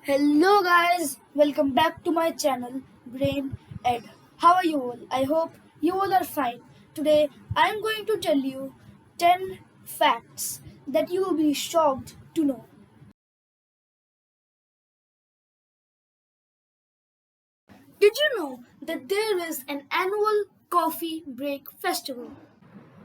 Hello guys, welcome back to my channel Brain Ed. How are you all? I hope you all are fine. Today I am going to tell you 10 facts that you will be shocked to know. Did you know that there is an annual coffee break festival?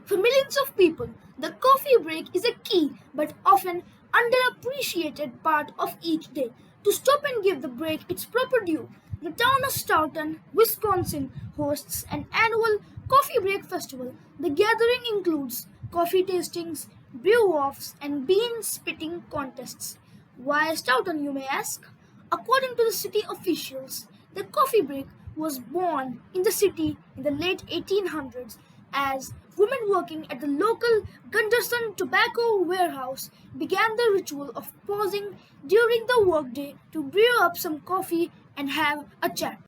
For millions of people, the coffee break is a key but often underappreciated part of each day. To stop and give the break its proper due, the town of Stoughton, Wisconsin hosts an annual coffee break festival. The gathering includes coffee tastings, brew offs, and bean spitting contests. Why Stoughton, you may ask? According to the city officials, the coffee break was born in the city in the late 1800s as women working at the local Gunderson tobacco warehouse began the ritual of pausing during the workday to brew up some coffee and have a chat.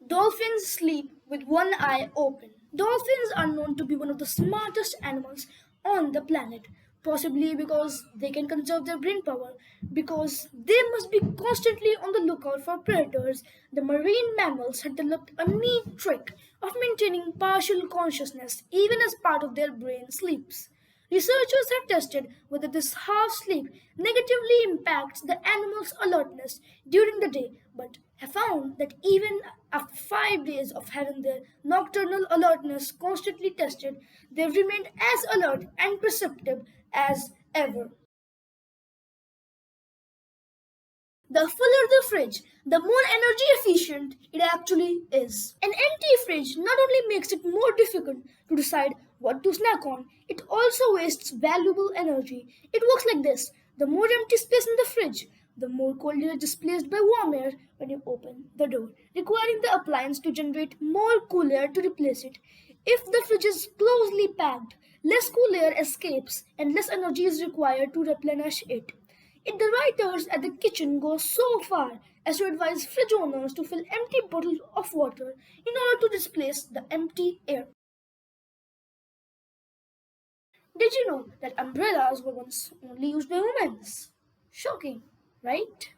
Dolphins sleep with one eye open. Dolphins are known to be one of the smartest animals on the planet, possibly because they can conserve their brain power. Because they must be constantly on the lookout for predators, the marine mammals had developed a neat trick of maintaining partial consciousness even as part of their brain sleeps. Researchers have tested whether this half sleep negatively impacts the animal's alertness during the day, but have found that even after 5 days of having their nocturnal alertness constantly tested, they remained as alert and perceptive as ever. The fuller the fridge, the more energy efficient it actually is. An empty fridge not only makes it more difficult to decide what to snack on, it also wastes valuable energy. It works like this: the more empty space in the fridge, the more cold air is displaced by warm air when you open the door, requiring the appliance to generate more cool air to replace it. If the fridge is closely packed, less cool air escapes and less energy is required to replenish it. Yet the writers at the kitchen go so far as to advise fridge owners to fill empty bottles of water in order to displace the empty air. Did you know that umbrellas were once only used by women? Shocking, right?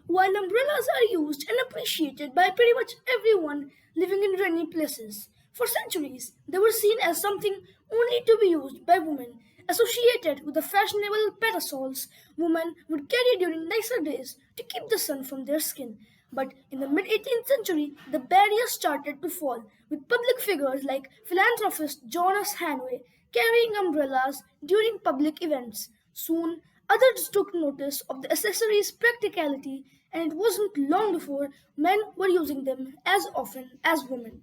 While umbrellas are used and appreciated by pretty much everyone living in rainy places, for centuries they were seen as something only to be used by women, associated with the fashionable parasols women would carry during nicer days to keep the sun from their skin. But in the mid 18th century, the barriers started to fall, with public figures like philanthropist Jonas Hanway carrying umbrellas during public events. Soon, others took notice of the accessories' practicality, and it wasn't long before men were using them as often as women.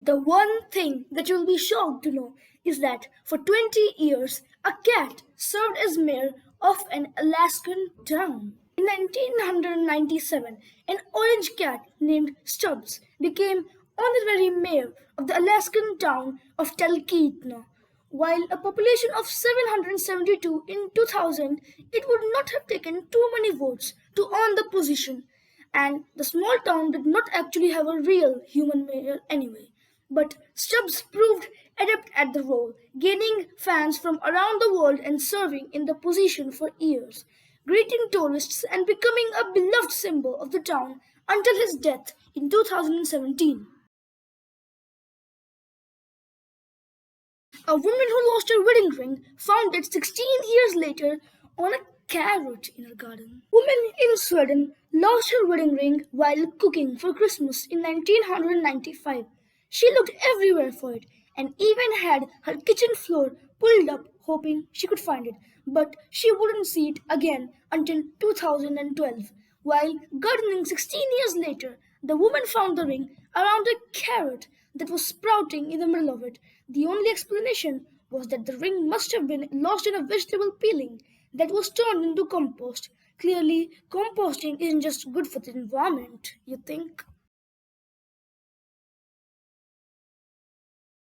The one thing that you'll be shocked to know is that for 20 years, a cat served as mayor of an Alaskan town. In 1997, an orange cat named Stubbs became honorary mayor of the Alaskan town of Talkeetna. While a population of 772 in 2000, it would not have taken too many votes to earn the position, and the small town did not actually have a real human mayor anyway. But Stubbs proved adept at the role, gaining fans from around the world and serving in the position for years, greeting tourists and becoming a beloved symbol of the town until his death in 2017. A woman who lost her wedding ring found it 16 years later on a carrot in her garden. Woman in Sweden lost her wedding ring while cooking for Christmas in 1995. She looked everywhere for it and even had her kitchen floor pulled up hoping she could find it, but she wouldn't see it again until 2012. While gardening 16 years later, the woman found the ring around a carrot that was sprouting in the middle of it. The only explanation was that the ring must have been lost in a vegetable peeling that was turned into compost. Clearly, composting isn't just good for the environment, you think?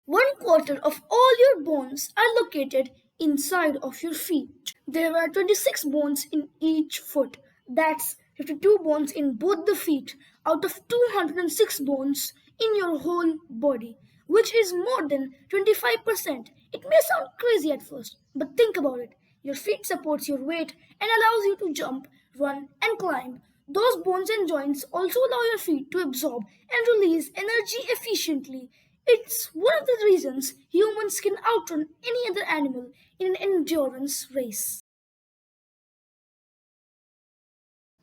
One quarter of all your bones are located inside of your feet. There are 26 bones in each foot. That's 52 bones in both the feet out of 206 bones in your whole body, which is more than 25% It may sound crazy at first, but think about it. Your feet supports your weight and allows you to jump, run, and climb. Those bones and joints also allow your feet to absorb and release energy efficiently. It's one of the reasons humans can outrun any other animal in an endurance race.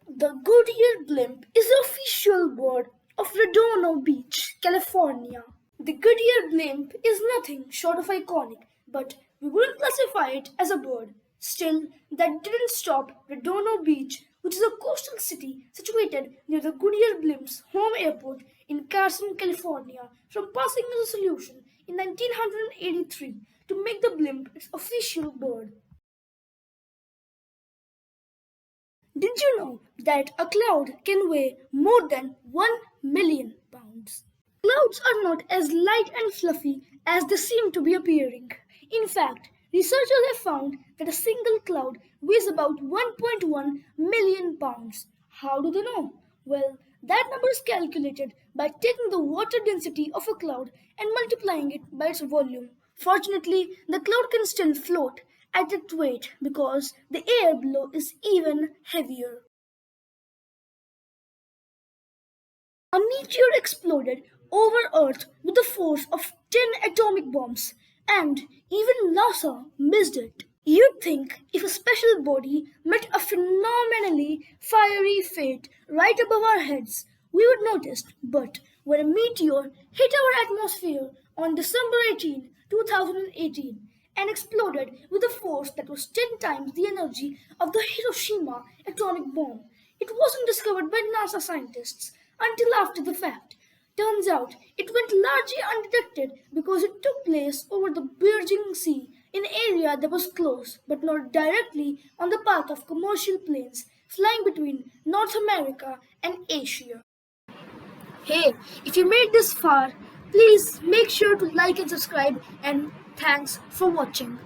The Goodyear blimp is the official bird of Redondo Beach, California. The Goodyear blimp is nothing short of iconic, but we wouldn't classify it as a bird. Still, that didn't stop Redondo Beach, which is a coastal city situated near the Goodyear blimp's home airport in Carson, California, from passing a resolution in 1983 to make the blimp its official bird. Did you know that a cloud can weigh more than 1 million pounds? Clouds are not as light and fluffy as they seem to be appearing. In fact, researchers have found that a single cloud weighs about 1.1 million pounds. How do they know? Well, that number is calculated by taking the water density of a cloud and multiplying it by its volume. Fortunately, the cloud can still float at its weight because the air below is even heavier. A meteor exploded over Earth with the force of 10 atomic bombs, and even NASA missed it. You'd think if a special body met a phenomenally fiery fate right above our heads, we would notice, but when a meteor hit our atmosphere on December 18, 2018, and exploded with a force that was 10 times the energy of the Hiroshima atomic bomb, it wasn't discovered by NASA scientists until after the fact. Turns out it went largely undetected because it took place over the Bering Sea in an area that was close but not directly on the path of commercial planes flying between North America and Asia. Hey, if you made this far, please make sure to like and subscribe, and thanks for watching.